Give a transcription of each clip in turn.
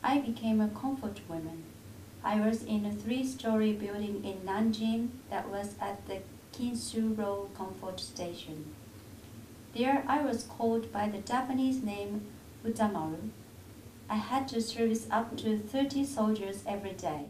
I became a comfort woman. I was in a 3-story building in Nanjing that was at the Kinsuro Comfort Station. There I was called by the Japanese name Utamaru. I had to service up to 30 soldiers every day.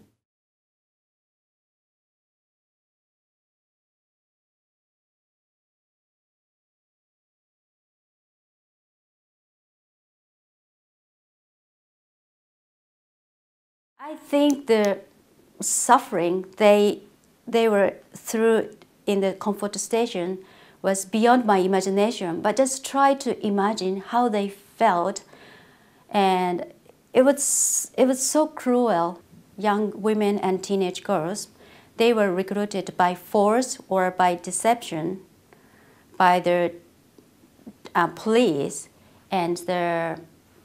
I think the suffering they were through in the comfort station was beyond my imagination, but just try to imagine how they felt, and it was so cruel. Young women and teenage girls, they were recruited by force or by deception by the police and the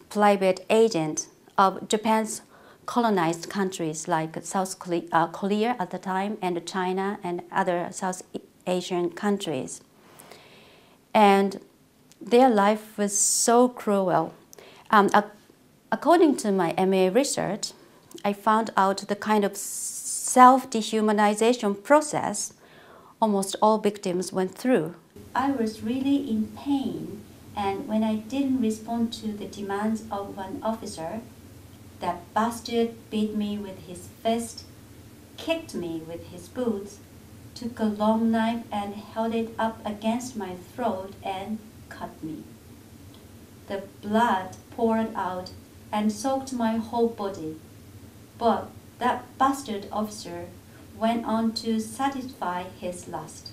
private agent of Japan's colonized countries like South Korea at the time, and China and other South Asian countries. And their life was so cruel. According to my MA research, I found out the kind of self-dehumanization process almost all victims went through. I was really in pain, and when I didn't respond to the demands of one officer, that bastard beat me with his fist, kicked me with his boots, took a long knife and held it up against my throat and cut me. The blood poured out and soaked my whole body, but that bastard officer went on to satisfy his lust.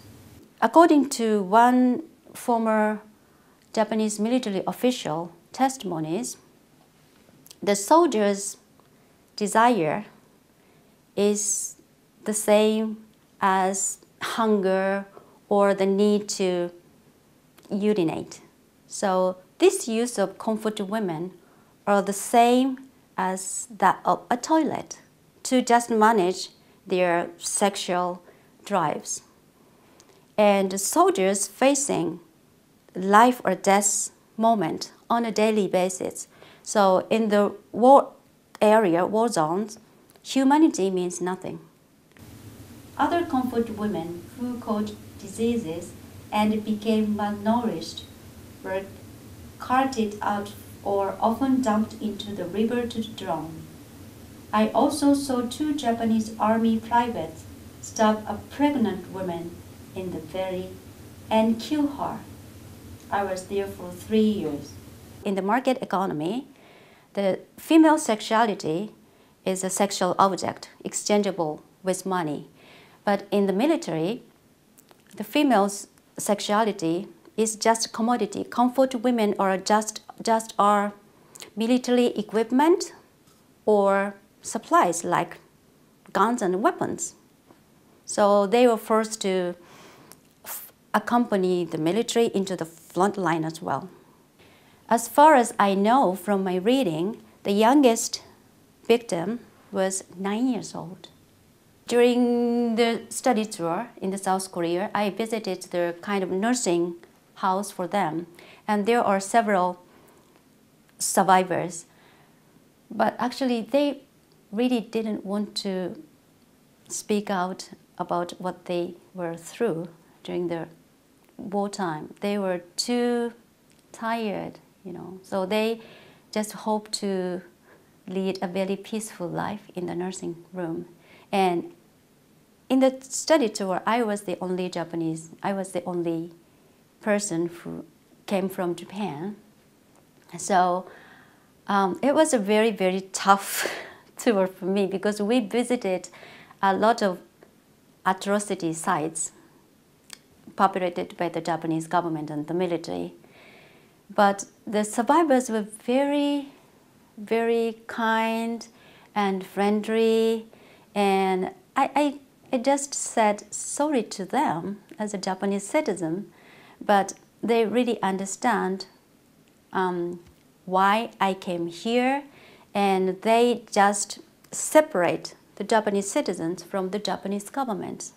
According to one former Japanese military official testimonies, the soldiers' desire is the same as hunger or the need to urinate. So this use of comfort women are the same as that of a toilet to just manage their sexual drives. And the soldiers facing life or death moment on a daily basis. So in the war area, war zones, humanity means nothing. Other comfort women who caught diseases and became malnourished were carted out or often dumped into the river to drown. I also saw 2 Japanese army privates stab a pregnant woman in the belly and kill her. I was there for 3 years. In the market economy, the female sexuality is a sexual object, exchangeable with money. But in the military, the female's sexuality is just commodity. Comfort women are just are military equipment or supplies like guns and weapons. So they were forced to accompany the military into the front line as well. As far as I know from my reading, the youngest victim was 9 years old. During the study tour in the South Korea, I visited the kind of nursing house for them, and there are several survivors. But actually, they really didn't want to speak out about what they were through during the wartime. They were too tired, so they just hoped to lead a very peaceful life in the nursing room. And in the study tour, I was the only Japanese, I was the only person who came from Japan. So it was a very, very tough tour for me because we visited a lot of atrocity sites populated by the Japanese government and the military. But the survivors were very, very kind and friendly, and I just said sorry to them as a Japanese citizen, but they really understand why I came here, and they just separate the Japanese citizens from the Japanese government.